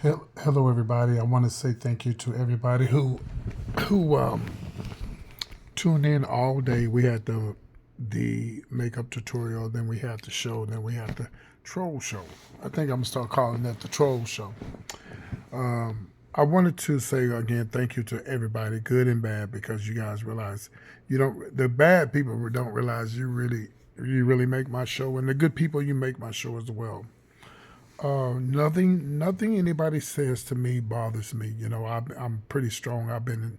Hello, everybody. I want to say thank you to everybody who tuned in all day. We had the makeup tutorial, then we had the show, then we had the troll show. I think I'm gonna start calling that the troll show. I wanted to say again thank you to everybody, good and bad, because you guys realize you don't the bad people don't realize you really make my show, and the good people you make my show as well. Nothing anybody says to me bothers me. I'm pretty strong. I've been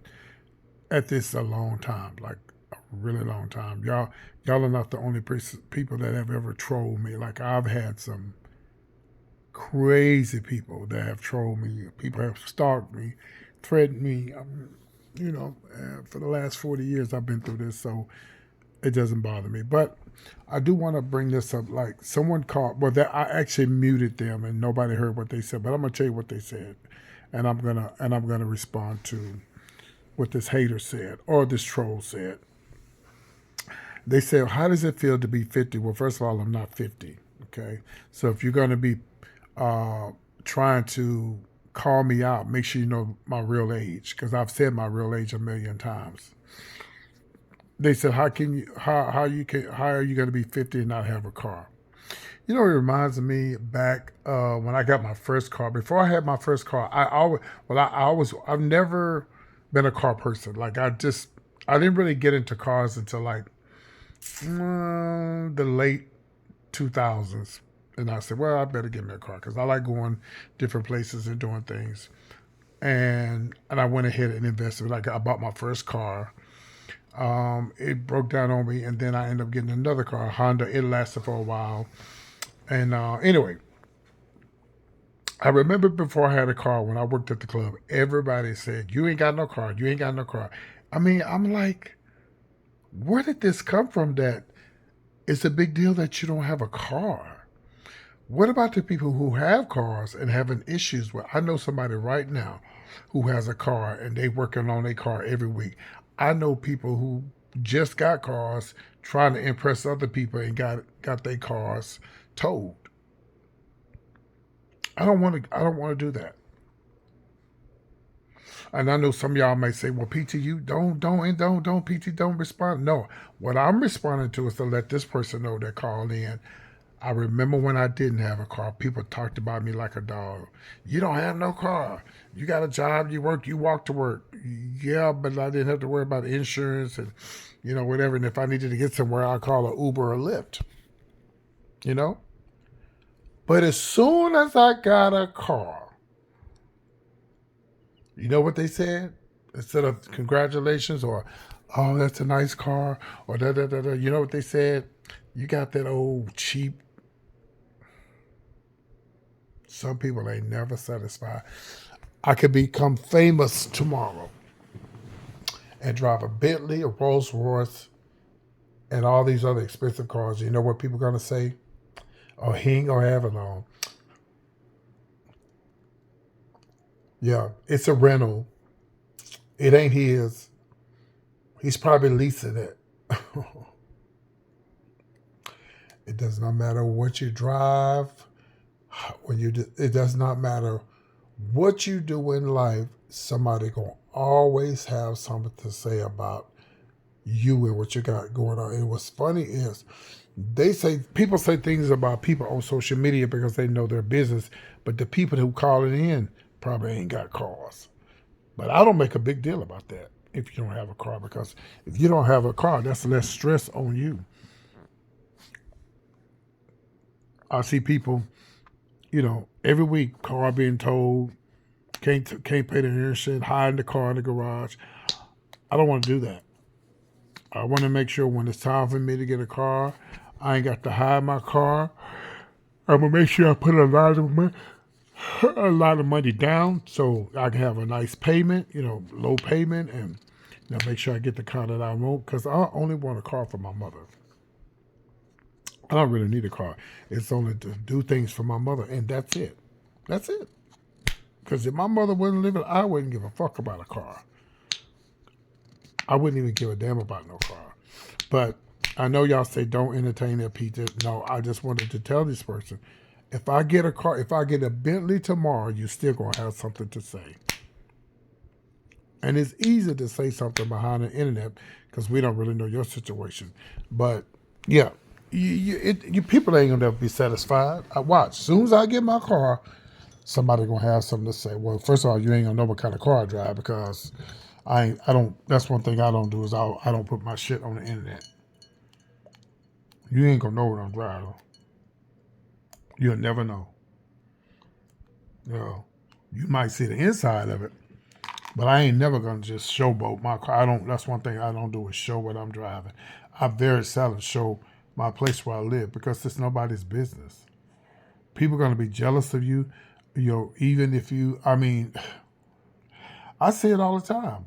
at this a long time, like a really long time. Y'all are not the only people that have ever trolled me. Like I've had some crazy people that have trolled me. People have stalked me, threatened me. For the last 40 years I've been through this, so it doesn't bother me. But I do want to bring this up. Like someone called, well, that I actually muted them and nobody heard what they said. But I'm gonna tell you what they said, and I'm gonna respond to what this hater said or this troll said. They said, "How does it feel to be 50?" Well, first of all, I'm not 50. Okay, so if you're gonna be uh, trying to call me out, make sure you know my real age because I've said my real age a million times. They said, how are you going to be 50 and not have a car? It reminds me back when I got my first car. Before I had my first car, I've never been a car person. Like I didn't really get into cars until like the late 2000s. And I said, well, I better get me a car because I like going different places and doing things. And I went ahead and invested. Like I bought my first car. It broke down on me, and then I ended up getting another car, a Honda. It lasted for a while. And anyway, I remember before I had a car, when I worked at the club, everybody said, "You ain't got no car. You ain't got no car." I mean, I'm like, where did this come from that it's a big deal that you don't have a car? What about the people who have cars and having issues with? I know somebody right now who has a car and they working on their car every week. I know people who just got cars trying to impress other people and got their cars towed. I don't want to do that. And I know some of y'all may say, "Well, PT, you don't PT, don't respond." No, what I'm responding to is to let this person know that called in. I remember when I didn't have a car, people talked about me like a dog. You don't have no car. You got a job, you work, you walk to work. Yeah, but I didn't have to worry about insurance and, whatever. And if I needed to get somewhere, I'd call an Uber or Lyft, you know? But as soon as I got a car, you know what they said? Instead of congratulations or, oh, that's a nice car or da da da da, you know what they said? You got that old cheap. Some people ain't never satisfied. I could become famous tomorrow and drive a Bentley, a Rolls Royce, and all these other expensive cars. You know what people are going to say? Oh, he ain't going to have it long. Yeah, it's a rental. It ain't his. He's probably leasing it. It does not matter what you drive. It does not matter what you do in life. Somebody gonna always have something to say about you and what you got going on. And what's funny is people say things about people on social media because they know their business, but the people who call it in probably ain't got cars. But I don't make a big deal about that if you don't have a car because if you don't have a car, that's less stress on you. I see people, every week car being towed, can't pay the insurance, hide in the car in the garage. I don't want to do that. I want to make sure when it's time for me to get a car, I ain't got to hide my car. I'm gonna make sure I put a lot of money down so I can have a nice payment, low payment, and make sure I get the car that I want. Because I only want a car for my mother. I don't really need a car. It's only to do things for my mother, and that's it. That's it. Because if my mother wasn't living, I wouldn't give a fuck about a car. I wouldn't even give a damn about no car. But I know y'all say don't entertain their pizza. No, I just wanted to tell this person If I get a car, if I get a Bentley tomorrow, you still gonna have something to say. And it's easy to say something behind the internet because we don't really know your situation. But yeah, you people ain't gonna never be satisfied. I watch. As soon as I get my car, somebody gonna have something to say. Well, first of all, you ain't gonna know what kind of car I drive because I don't. That's one thing I don't do is I don't put my shit on the internet. You ain't gonna know what I'm driving. You'll never know. You know, you might see the inside of it, but I ain't never gonna just showboat my car. I don't. That's one thing I don't do is show what I'm driving. I very seldom show my place where I live because it's nobody's business. People are gonna be jealous of you. You know, even if you. I mean, I see it all the time.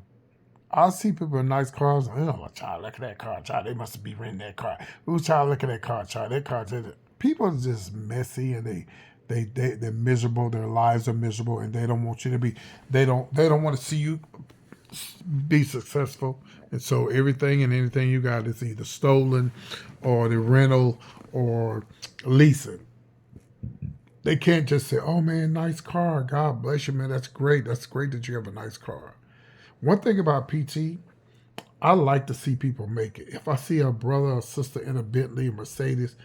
I see people in nice cars. Oh, child, look at that car, child. They must be renting that car. Ooh, child, look at that car, child. That car. People are just messy and they're miserable. Their lives are miserable, and they don't want you to be. They don't want to see you be successful. And so everything and anything you got is either stolen, or the rental, or leasing. They can't just say, "Oh man, nice car. God bless you, man. That's great. That's great that you have a nice car." One thing about PT, I like to see people make it. If I see a brother or sister in a Bentley or Mercedes,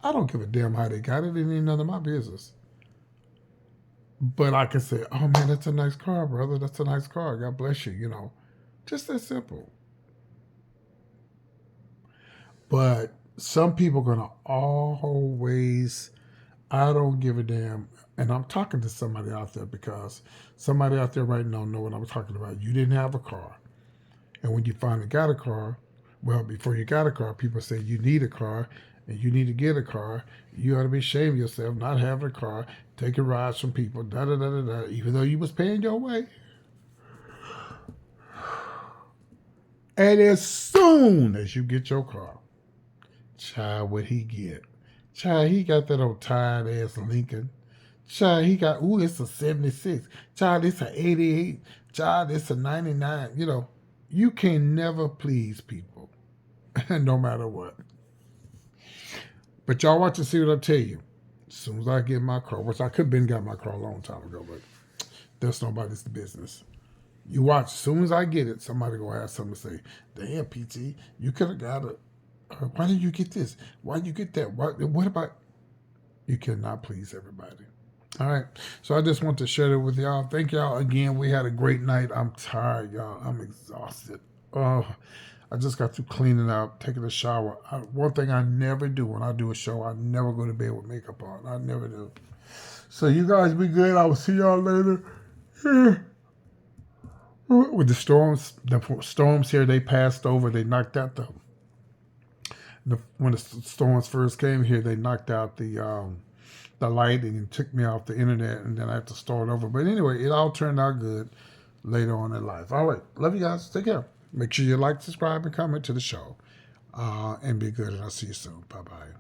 I don't give a damn how they got it. It ain't none of my business. But I can say, oh man, that's a nice car, brother. That's a nice car. God bless you, you know. Just that simple. But some people are going to always, I don't give a damn. And I'm talking to somebody out there because somebody out there right now know what I'm talking about. You didn't have a car. And when you finally got a car, well, before you got a car, people say you need a car and you need to get a car. You ought to be ashamed of yourself not having a car, taking rides from people, da da da da da, even though you was paying your way. And as soon as you get your car, child, what he get? Child, he got that old tired ass Lincoln. Child, he got, ooh, it's a 76. Child, it's a 88. Child, it's a 99. You know, you can never please people, no matter what. But y'all watch and see what I tell you. As soon as I get my car, which I could have been got my car a long time ago, but that's nobody's business. You watch, as soon as I get it, somebody gonna have something to say. Damn, PT, you could have got it. Why did you get this? Why did you get that? What about? You cannot please everybody. All right. So I just want to share that with y'all. Thank y'all again. We had a great night. I'm tired, y'all. I'm exhausted. Oh, I just got through cleaning up, taking a shower. One thing I never do when I do a show, I never go to bed with makeup on. I never do. So you guys be good. I will see y'all later. With the storms here, they passed over. They knocked out when the storms first came here, they knocked out the light and took me off the internet, and then I had to start over. But anyway, it all turned out good later on in life. All right. Love you guys. Take care. Make sure you like, subscribe, and comment to the show. And be good, and I'll see you soon. Bye-bye.